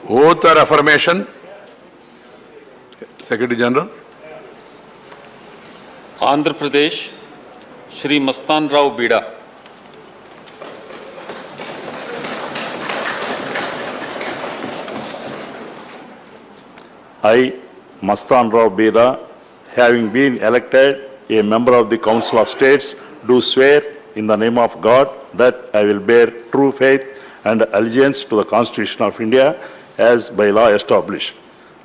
Oath or affirmation. Secretary General. Andhra Pradesh Shri Mastan Rao बीड़ा। I, Mastan Rao Bida, having been elected a member of the Council of States, do swear in the name of God that I will bear true faith and allegiance to the Constitution of India as by law established,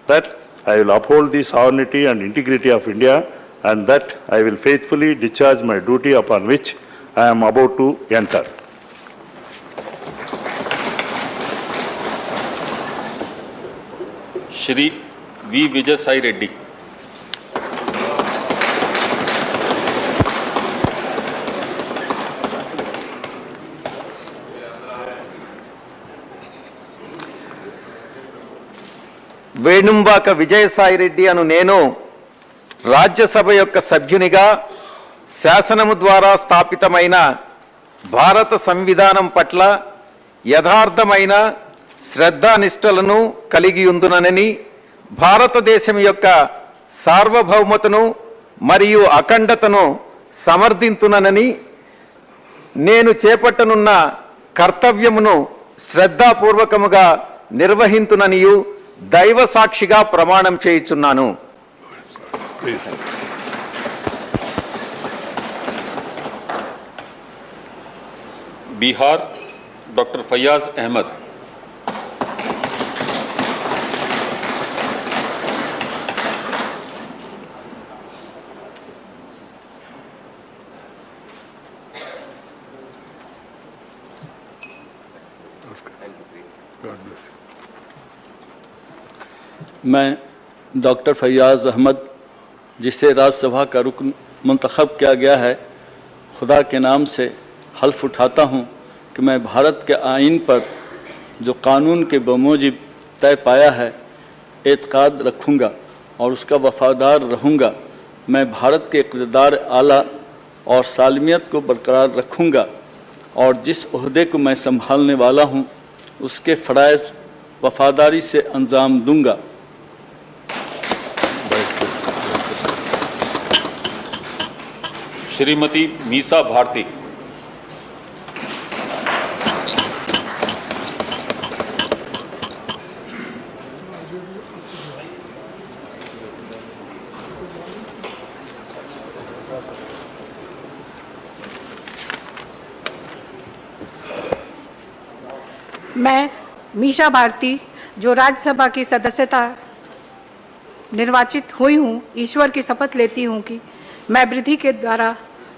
that I will uphold the sovereignty and integrity of India, and that I will faithfully discharge my duty upon which I am about to enter. Shri V Vijay Sai Reddy. Venumbaka Vijayasai Reddy అను నేను రాజ్యసభ యొక్క సభ్యునిగా శాసనము ద్వారా స్థాపితమైన భారత సంవిధానం పట్ల యథార్థమైన శ్రద్ధానిష్టలను కలిగి ఉందునని, భారతదేశం యొక్క సార్వభౌమతను మరియు అఖండతను సమర్థింతునని, నేను చేపట్టనున్న కర్తవ్యమును శ్రద్ధాపూర్వకముగా నిర్వహింతుననియు దైవ సాక్షిగా ప్రమాణం చేయుచున్నాను. बिहार डॉक्टर फैयाज अहमद। मैं डॉक्टर फैयाज अहमद, जिसे राज्यसभा का रुकन मुंतखब किया गया है, खुदा के नाम से हल्फ उठाता हूँ कि मैं भारत के आईन पर जो कानून के बमूजिब तय पाया है एतकाद रखूँगा और उसका वफादार रहूँगा। मैं भारत के इक़्तिदार आला और सालमियत को बरकरार रखूँगा और जिस ओहदे को मैं संभालने वाला हूँ उसके फ़राइज़ वफादारी से अंजाम दूँगा। श्रीमती मीसा भारती। मैं मीसा भारती, जो राज्यसभा की सदस्यता निर्वाचित हुई हूँ, ईश्वर की शपथ लेती हूँ कि मैं विधि के द्वारा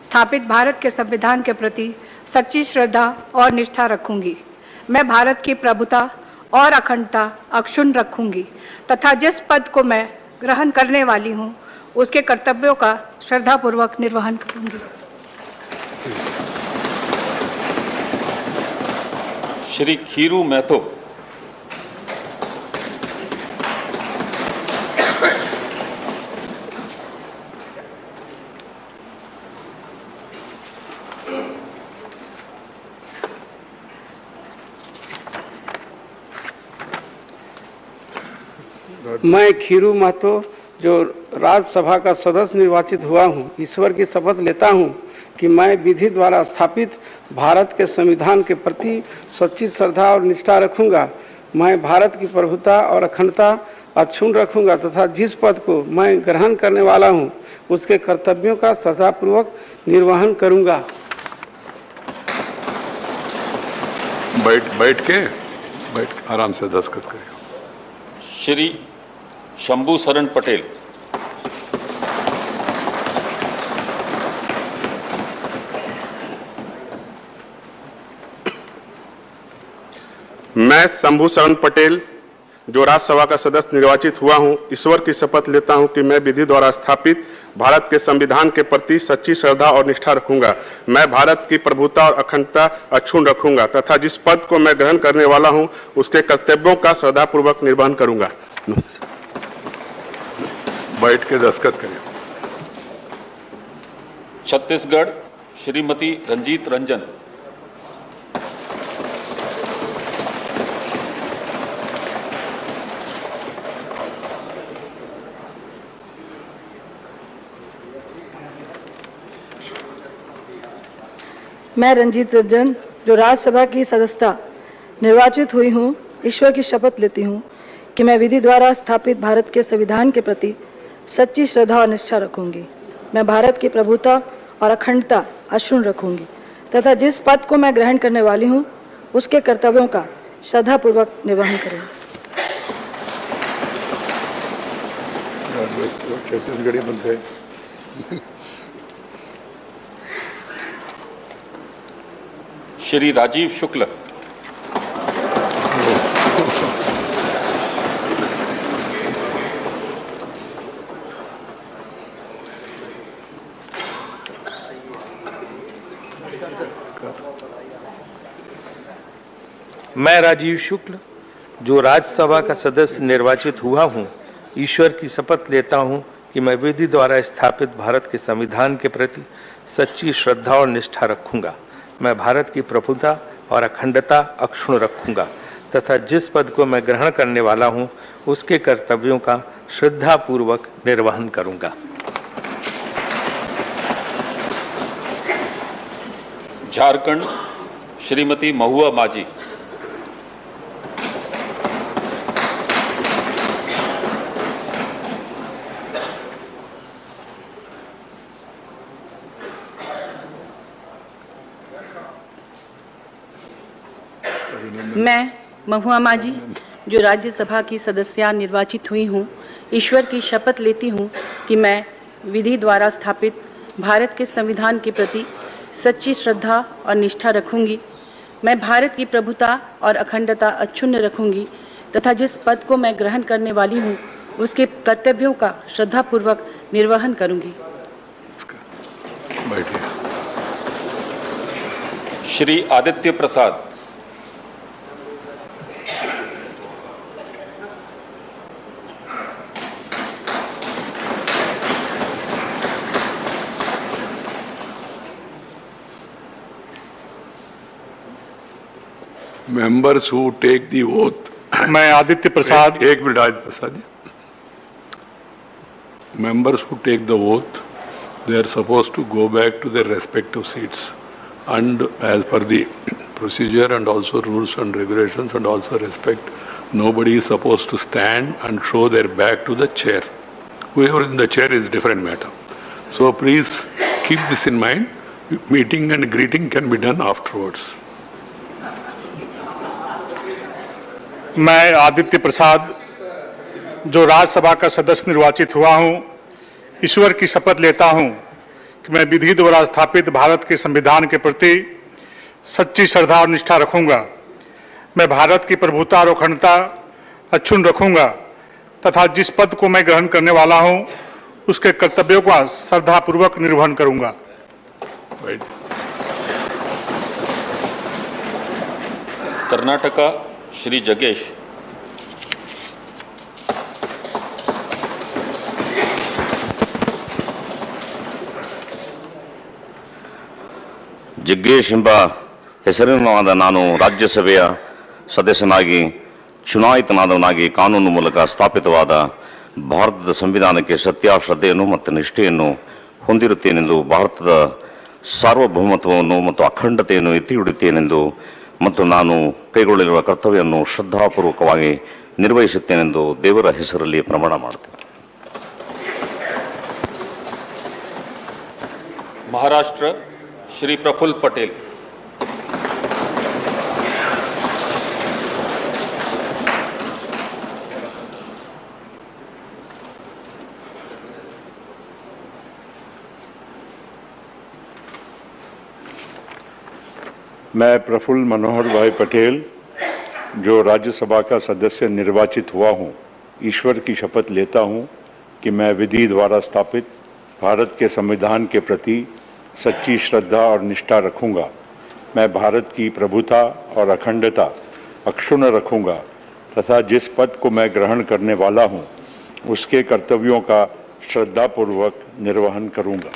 स्थापित भारत के संविधान के प्रति सच्ची श्रद्धा और निष्ठा रखूंगी। मैं भारत की प्रभुता और अखंडता अक्षुण्ण रखूंगी तथा जिस पद को मैं ग्रहण करने वाली हूँ उसके कर्तव्यों का श्रद्धापूर्वक निर्वहन करूंगी। श्री खीरू महतो। मैं खीरू महतो, जो राज्यसभा का सदस्य निर्वाचित हुआ हूँ, ईश्वर की शपथ लेता हूँ कि मैं विधि द्वारा स्थापित भारत के संविधान के प्रति सच्ची श्रद्धा और निष्ठा रखूँगा। मैं भारत की प्रभुता और अखंडता अक्षुण्ण रखूँगा तथा जिस पद को मैं ग्रहण करने वाला हूँ उसके कर्तव्यों का श्रद्धापूर्वक निर्वहन करूँगा। बैठ आराम से दस्तखत करिए। श्री शंभू शरण पटेल। मैं शंभू शरण पटेल, जो राज्यसभा का सदस्य निर्वाचित हुआ हूं, ईश्वर की शपथ लेता हूं कि मैं विधि द्वारा स्थापित भारत के संविधान के प्रति सच्ची श्रद्धा और निष्ठा रखूंगा। मैं भारत की प्रभुता और अखंडता अक्षुण्ण रखूंगा तथा जिस पद को मैं ग्रहण करने वाला हूं उसके कर्तव्यों का श्रद्धापूर्वक निर्वहन करूंगा। बैठ के दस्तखत करिए। छत्तीसगढ़ श्रीमती रंजीत रंजन। मैं रंजीत रंजन, जो राज्यसभा की सदस्यता निर्वाचित हुई हूँ, ईश्वर की शपथ लेती हूँ कि मैं विधि द्वारा स्थापित भारत के संविधान के प्रति सच्ची श्रद्धा और निष्ठा रखूंगी। मैं भारत की प्रभुता और अखंडता अक्षुण्ण रखूंगी तथा जिस पद को मैं ग्रहण करने वाली हूँ उसके कर्तव्यों का श्रद्धापूर्वक निर्वहन करूंगी। छत्तीसगढ़ी बनते श्री राजीव शुक्ल। मैं राजीव शुक्ल, जो राज्यसभा का सदस्य निर्वाचित हुआ हूँ, ईश्वर की शपथ लेता हूँ कि मैं विधि द्वारा स्थापित भारत के संविधान के प्रति सच्ची श्रद्धा और निष्ठा रखूंगा। मैं भारत की प्रभुता और अखंडता अक्षुण्ण रखूंगा तथा जिस पद को मैं ग्रहण करने वाला हूँ उसके कर्तव्यों का श्रद्धापूर्वक निर्वहन करूंगा। झारखंड, श्रीमती महुआ माझी। मैं महुआ माझी, जो राज्यसभा की सदस्य निर्वाचित हुई हूँ, ईश्वर की शपथ लेती हूँ कि मैं विधि द्वारा स्थापित भारत के संविधान के प्रति सच्ची श्रद्धा और निष्ठा रखूंगी। मैं भारत की प्रभुता और अखंडता अक्षुण्ण रखूंगी तथा जिस पद को मैं ग्रहण करने वाली हूँ उसके कर्तव्यों का श्रद्धापूर्वक निर्वहन करूंगी। श्री आदित्य प्रसाद। Members who take the oath. मैं आदित्य प्रसाद। एक minute Aditya Prasad ji. Members who take the oath, they are supposed to go back to their respective seats, and as per the procedure and also rules and regulations and also respect, nobody is supposed to stand and show their back to the chair. Whoever is in the chair is different matter. So please keep this in mind. Meeting and greeting can be done afterwards. मैं आदित्य प्रसाद, जो राज्यसभा का सदस्य निर्वाचित हुआ हूं, ईश्वर की शपथ लेता हूं कि मैं विधि द्वारा स्थापित भारत के संविधान के प्रति सच्ची श्रद्धा और निष्ठा रखूंगा। मैं भारत की प्रभुता और अखंडता अक्षुण्ण रखूंगा तथा जिस पद को मैं ग्रहण करने वाला हूं उसके कर्तव्यों का श्रद्धापूर्वक निर्वहन करूंगा। कर्नाटका, श्री जगेश। ಜಗ್ಗೇಶ್ ಎಂಬ ಹೆಸರಿನವಾದ ನಾನು ರಾಜ್ಯಸಭೆಯ ಸದಸ್ಯನಾಗಿ ಚುನಾಯಿತನಾದವನಾಗಿ ಕಾನೂನು ಮೂಲಕ ಸ್ಥಾಪಿತವಾದ ಭಾರತದ ಸಂವಿಧಾನಕ್ಕೆ ಸತ್ಯಾಶ್ರದ್ಧೆಯನ್ನು ಮತ್ತು ನಿಷ್ಠೆಯನ್ನು ಹೊಂದಿರುತ್ತೇನೆಂದು, ಭಾರತದ ಸಾರ್ವಭೌಮತ್ವವನ್ನು ಮತ್ತು ಅಖಂಡತೆಯನ್ನು ಎತ್ತಿ ಹಿಡಿಯುತ್ತೇನೆಂದು ಮತ್ತು ನಾನು ಕೈಗೊಳ್ಳಲಿರುವ ಕರ್ತವ್ಯವನ್ನು ಶ್ರದ್ಧಾಪೂರ್ವಕವಾಗಿ ನಿರ್ವಹಿಸುತ್ತೇನೆಂದು ದೇವರ ಹೆಸರಲ್ಲಿ ಪ್ರಮಾಣ ಮಾಡುತ್ತೇನೆ। महाराष्ट्र, श्री प्रफुल्ल पटेल। मैं प्रफुल्ल मनोहर भाई पटेल, जो राज्यसभा का सदस्य निर्वाचित हुआ हूँ, ईश्वर की शपथ लेता हूँ कि मैं विधि द्वारा स्थापित भारत के संविधान के प्रति सच्ची श्रद्धा और निष्ठा रखूंगा। मैं भारत की प्रभुता और अखंडता अक्षुण्ण रखूंगा तथा जिस पद को मैं ग्रहण करने वाला हूं उसके कर्तव्यों का श्रद्धापूर्वक निर्वहन करूंगा।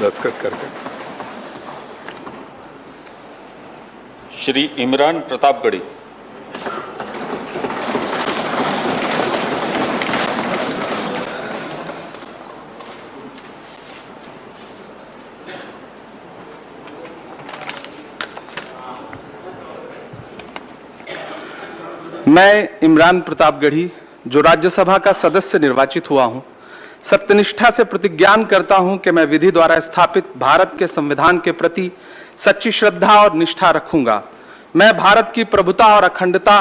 दस्तखत करके। श्री इमरान प्रतापगढ़ी। मैं इमरान प्रतापगढ़ी जो राज्यसभा का सदस्य निर्वाचित हुआ हूं, सत्यनिष्ठा से प्रतिज्ञान करता हूं कि मैं विधि द्वारा स्थापित भारत के संविधान के प्रति सच्ची श्रद्धा और निष्ठा रखूंगा। मैं भारत की प्रभुता और अखंडता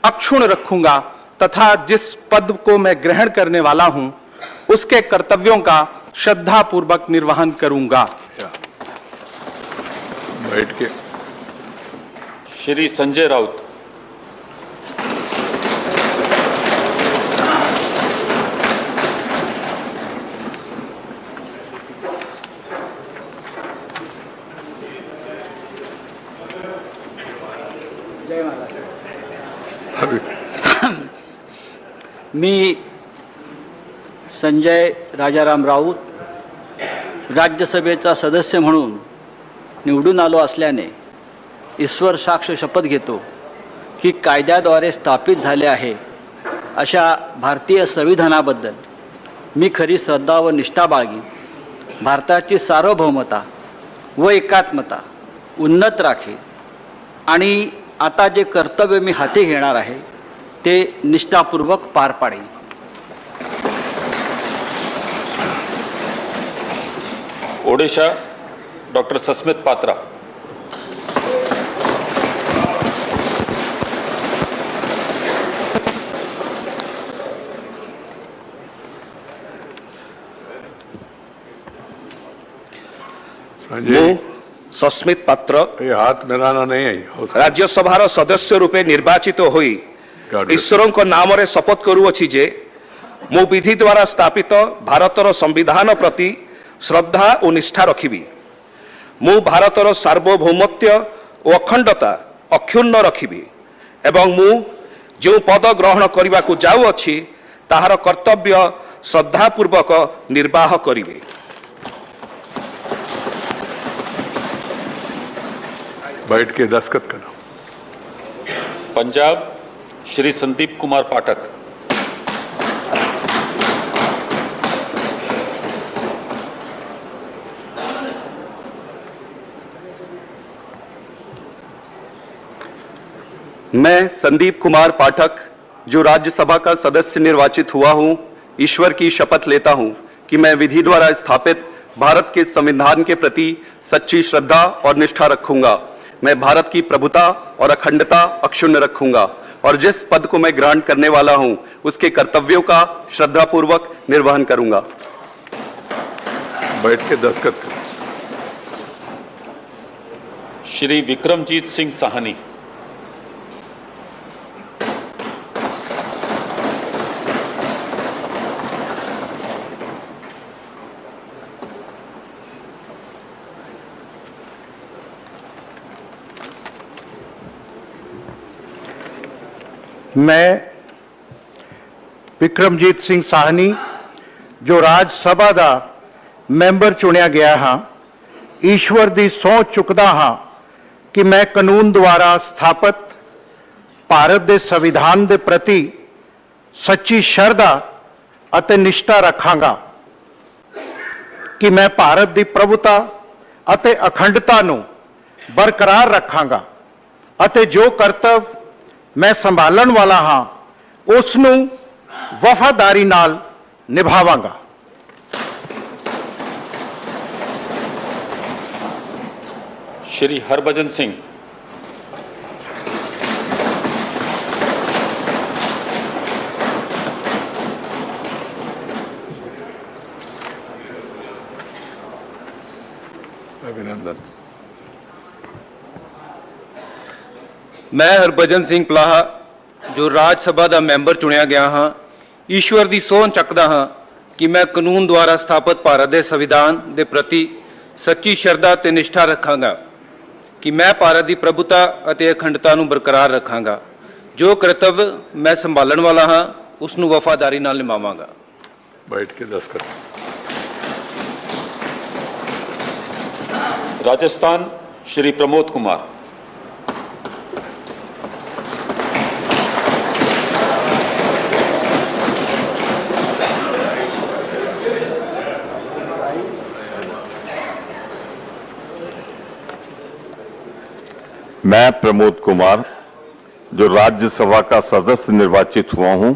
अक्षुण्ण रखूंगा तथा जिस पद को मैं ग्रहण करने वाला हूं उसके कर्तव्यों का श्रद्धा पूर्वक निर्वहन करूंगा। बैठ के। श्री संजय राउत। मी संजय राजाराम राऊत राज्यसभेचा सदस्य म्हणून निवडून आलो असल्याने ईश्वर साक्ष शपथ घेतो की कायद्याद्वारे स्थापित झाले आहे अशा भारतीय संविधानाबद्दल मी खरी श्रद्धा व निष्ठा बाळगीन, भारताची सार्वभौमता व एकात्मता उन्नत राखीन आणि आता जे कर्तव्य मी हाती घेणार आहे ते निष्ठापूर्वक पार पाडेन। ओडिशा डॉक्टर सस्मित पात्रा। सस्मित पात्र ये हाथ मिलाना नहीं है। राज्यसभार सदस्य रूपे निर्वाचित होई ईश्वर को नाम रे शपथ करूअछि जे मो विधि द्वारा स्थापित भारतर संविधान प्रति श्रद्धा और निष्ठा रखिबी। मु भारतर सार्वभौमत्व और अखंडता अक्षुण्ण रखिबी एवं मु जो पद ग्रहण करने को जाऊँगी ताहार कर्तव्य श्रद्धापूर्वक निर्वाह करिबे। बैठ के दस्तखत करो। पंजाब श्री संदीप कुमार पाठक। मैं संदीप कुमार पाठक जो राज्यसभा का सदस्य निर्वाचित हुआ हूं, ईश्वर की शपथ लेता हूं कि मैं विधि द्वारा स्थापित भारत के संविधान के प्रति सच्ची श्रद्धा और निष्ठा रखूंगा। मैं भारत की प्रभुता और अखंडता अक्षुण्ण रखूंगा और जिस पद को मैं ग्रहण करने वाला हूं उसके कर्तव्यों का श्रद्धापूर्वक निर्वहन करूंगा। बैठ के दस्तखत करो। श्री विक्रमजीत सिंह साहनी। मैं विक्रमजीत सिंह साहनी जो राज सभा का मैंबर चुनिया गया हाँ, ईश्वर की सौं चुकदा हाँ कि मैं कानून द्वारा स्थापित भारत के संविधान के प्रति सच्ची श्रद्धा अते निष्ठा रखांगा कि मैं भारत की प्रभुता अते अखंडता नूं बरकरार रखांगा अते जो कर्तव्य मैं संभालन वाला हाँ उसनूं वफादारी नाल निभावांगा। श्री हरभजन सिंह। अभिनंदन। मैं हरभजन सिंह पलाहा जो राज्यसभा का मैंबर चुनिया गया हाँ, ईश्वर की सौं चकदा हाँ कि मैं कानून द्वारा स्थापित भारत के संविधान के प्रति सच्ची श्रद्धा ते निष्ठा रखांगा कि मैं भारत की प्रभुता अते अखंडता नूं बरकरार रखांगा। जो कर्तव्य मैं संभालन वाला हाँ उसनूं वफादारी नाल निभावांगा। बैठ के दस्तखत। राजस्थान श्री प्रमोद कुमार। मैं प्रमोद कुमार जो राज्यसभा का सदस्य निर्वाचित हुआ हूं,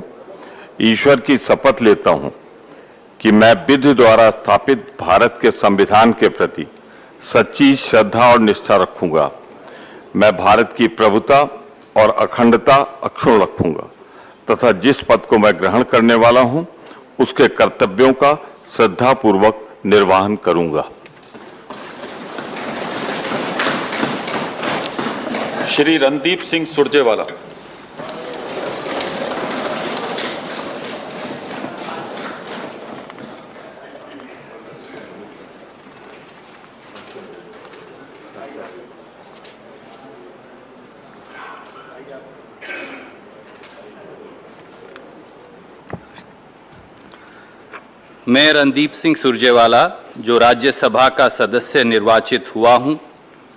ईश्वर की शपथ लेता हूं कि मैं विधि द्वारा स्थापित भारत के संविधान के प्रति सच्ची श्रद्धा और निष्ठा रखूंगा। मैं भारत की प्रभुता और अखंडता अक्षुण्ण रखूंगा तथा जिस पद को मैं ग्रहण करने वाला हूं, उसके कर्तव्यों का श्रद्धापूर्वक निर्वहन करूंगा। श्री रणदीप सिंह सुरजेवाला। मैं रणदीप सिंह सुरजेवाला, जो राज्यसभा का सदस्य निर्वाचित हुआ हूं,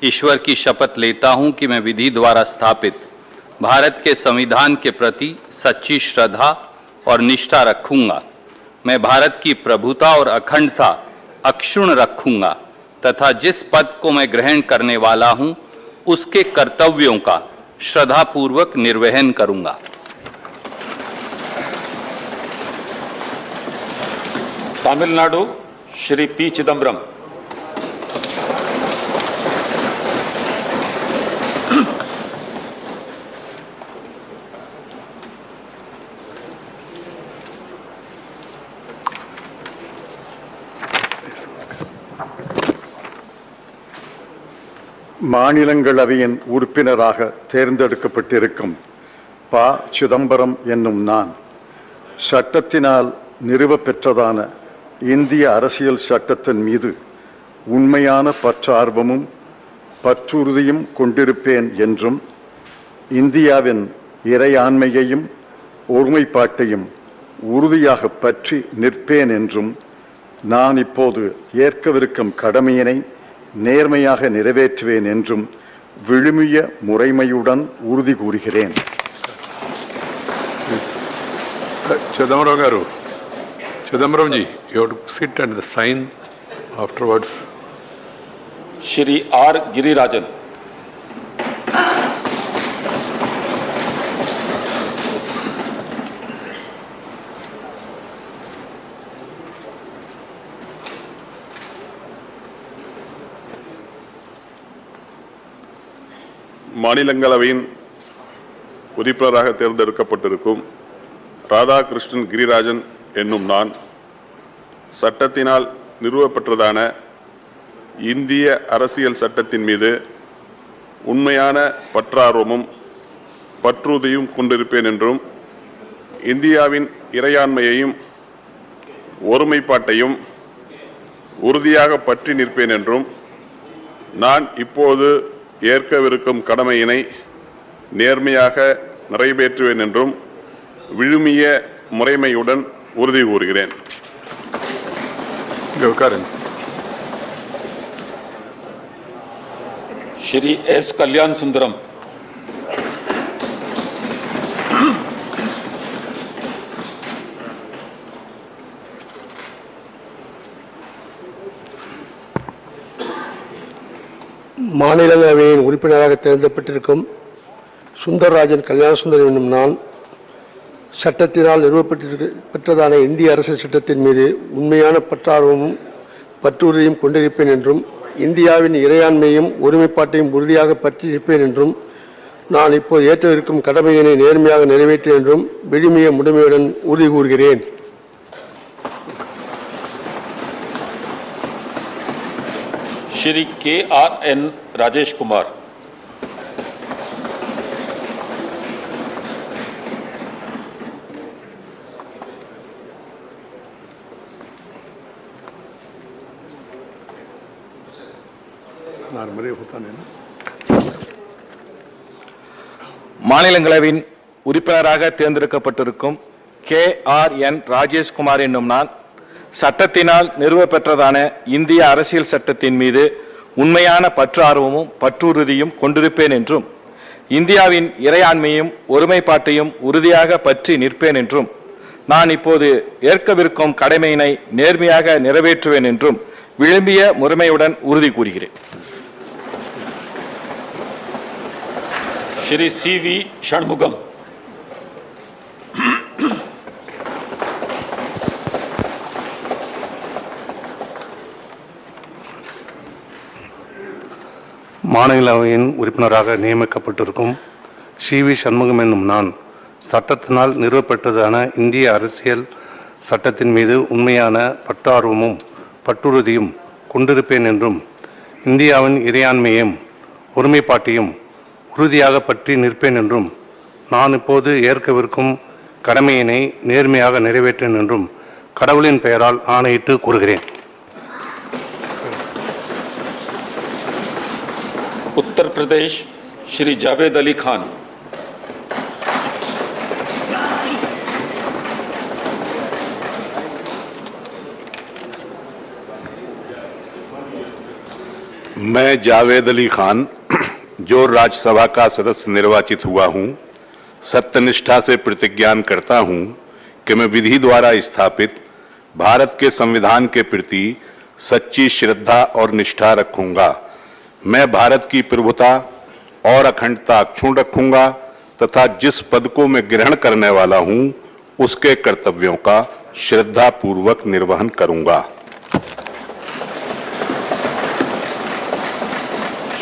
ईश्वर की शपथ लेता हूं कि मैं विधि द्वारा स्थापित भारत के संविधान के प्रति सच्ची श्रद्धा और निष्ठा रखूंगा। मैं भारत की प्रभुता और अखंडता अक्षुण्ण रखूंगा तथा जिस पद को मैं ग्रहण करने वाला हूं, उसके कर्तव्यों का श्रद्धापूर्वक निर्वहन करूंगा। तमिलनाडु श्री पी चिदम्बरम। மாநிலங்களவையின் உறுப்பினராக தேர்ந்தெடுக்கப்பட்டிருக்கும் ப. சிதம்பரம் என்னும் நான் சட்டத்தினால் நிறுவப்பெற்றதான இந்திய அரசியல் சட்டத்தின் மீது உண்மையான பற்றார்வமும் பற்றுறுதியும் கொண்டிருப்பேன் என்றும் இந்தியாவின் இறையாண்மையையும் ஒருமைப்பாட்டையும் உறுதியாக பற்றி நிற்பேன் என்றும் நான் இப்போது ஏற்கவிருக்கும் கடமையினை நேர்மையாக நிறைவேற்றுவேன் என்றும் விழுமிய முறைமையுடன் உறுதி கூறுகிறேன். Chidambaram garu, Chidambaram ji, you have to sit and sign afterwards. Shri R Girirajan. மாநிலங்களவையின் உறுப்பினராக தேர்ந்தெடுக்கப்பட்டிருக்கும் ராதாகிருஷ்ணன் கிரிராஜன் என்னும் நான் சட்டத்தினால் நிறுவப்பெற்றதான இந்திய அரசியல் சட்டத்தின் மீது உண்மையான பற்றார்வமும் பற்றுறுதியும் கொண்டிருப்பேன் என்றும் இந்தியாவின் இறையாண்மையையும் ஒருமைப்பாட்டையும் உறுதியாக பற்றி நிற்பேன் என்றும் நான் இப்போது ஏற்கவிருக்கும் கடமையினை நேர்மையாக நிறைவேற்றுவேன் என்றும் விழுமிய முறைமையுடன் உறுதி கூறுகிறேன். श्री एस कल्याण सुंदरम। மாநிலங்களவையின் உறுப்பினராக தேர்ந்தெடுக்கப்பட்டிருக்கும் சுந்தரராஜன் கல்யாண சுந்தரம் என்னும் நான் சட்டத்தினால் நிறுவப்பெற்றதான இந்திய அரசியல் சட்டத்தின் மீது உண்மையான பற்றார்வமும் பற்றுறுதியும் கொண்டிருப்பேன் என்றும் இந்தியாவின் இறையாண்மையும் ஒருமைப்பாட்டையும் உறுதியாக பற்றி நிற்பேன் என்றும் நான் இப்போது ஏற்றவிருக்கும் கடமையினை நேர்மையாக நிறைவேற்றேன் என்றும் விழுமிய முறைமையுடன் உறுதி கூறுகிறேன். श्री के आर एन राजेश कुमार। மாநிலங்களவையின் உறுப்பினராக தேர்ந்தெடுக்கப்பட்டிருக்கும் KRN ராஜேஷ்குமார் என்னும் நான் சட்டத்தினால் நிறுவப்பெற்றதான இந்திய அரசியல் சட்டத்தின் மீது உண்மையான பற்றார்வமும் பற்றுறுதியும் கொண்டிருப்பேன் என்றும் இந்தியாவின் இறையாண்மையும் ஒருமைப்பாட்டையும் உறுதியாக பற்றி நிற்பேன் என்றும் நான் இப்போது ஏற்கவிருக்கும் கடமையினை நேர்மையாக நிறைவேற்றுவேன் என்றும் விழுமிய முறைமையுடன் உறுதி கூறுகிறேன். श्री CV षणमुगम। மாநிலவையின் உறுப்பினராக நியமிக்கப்பட்டிருக்கும் CV சண்முகம் என்னும் நான் சட்டத்தினால் நிறுவப்பட்டதான இந்திய அரசியல் சட்டத்தின் மீது உண்மையான பற்றார்வமும் பற்றுறுதியும் கொண்டிருப்பேன் என்றும் இந்தியாவின் இறையாண்மையும் ஒருமைப்பாட்டையும் உறுதியாக பற்றி நிற்பேன் என்றும் நான் இப்போது ஏற்கவிருக்கும் கடமையினை நேர்மையாக நிறைவேற்றேன் என்றும் கடவுளின் பெயரால் ஆணையிட்டு கூறுகிறேன். उत्तर प्रदेश श्री जावेद अली खान। मैं जावेद अली खान जो राज्यसभा का सदस्य निर्वाचित हुआ हूं, सत्यनिष्ठा से प्रतिज्ञान करता हूं कि मैं विधि द्वारा स्थापित भारत के संविधान के प्रति सच्ची श्रद्धा और निष्ठा रखूंगा। मैं भारत की प्रभुता और अखंडता अक्षुण्ण रखूंगा तथा जिस पद को मैं ग्रहण करने वाला हूं उसके कर्तव्यों का श्रद्धापूर्वक निर्वहन करूंगा।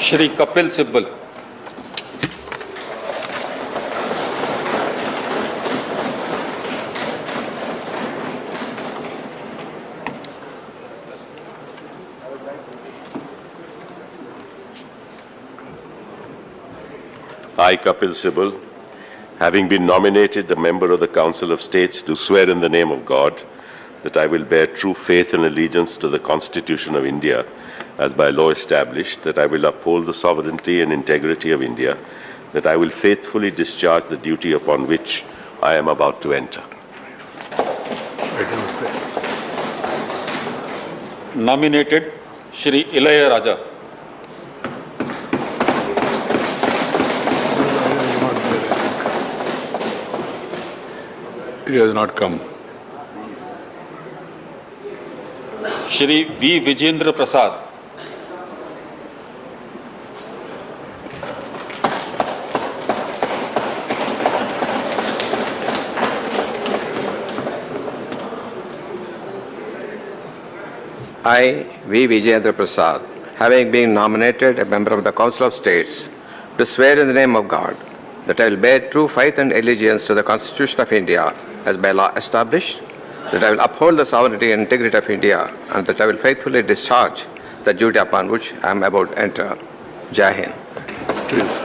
Shri Kapil Sibal. I, Kapil Sibal, having been nominated a member of the Council of States, do swear in the name of God that I will bear true faith and allegiance to the Constitution of India as by law established, that I will uphold the sovereignty and integrity of India, that I will faithfully discharge the duty upon which I am about to enter. Nominated Shri Ilayya Raja। He has not come. Shri V Vijendra Prasad. I, V. Vijayendra Prasad, having been nominated a member of the Council of States, do swear in the name of God that I will bear true faith and allegiance to the Constitution of India as by law established, that I will uphold the sovereignty and integrity of India, and that I will faithfully discharge the duty upon which I am about to enter. Jai Hind. Please.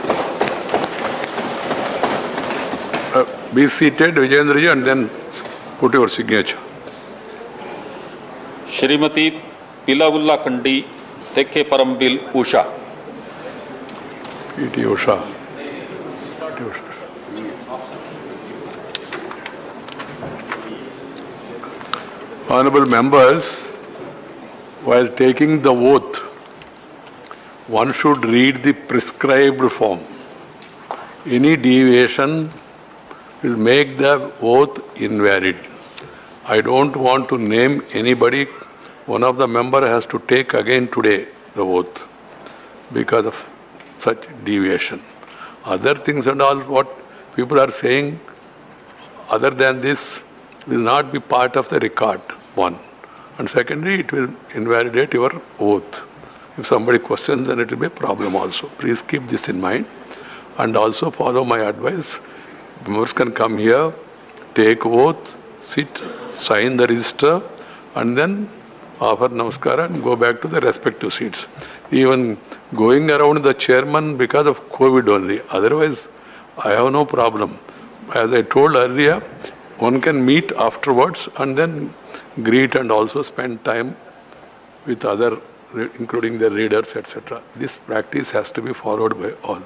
Be seated, Vijayendra ji, and then put your signature. Shrimati पिलावुल्ला Kandi तेखे Parambil Usha. P.T. Usha. Honorable members, while taking the oath, one should read the prescribed form. Any deviation will make the oath invalid. I don't want to name anybody. One of the member has to take again today the oath because of such deviation. Other things and all what people are saying other than this will not be part of the record, one. And secondly, it will invalidate your oath. If somebody questions, then it will be a problem also. Please keep this in mind and also follow my advice. Members can come here, take oath, sit, sign the register, and then offer namaskara and go back to the respective seats. Even going around the chairman because of COVID only. Otherwise, I have no problem. As I told earlier, one can meet afterwards and then greet and also spend time with other, including the readers, etc. This practice has to be followed by all.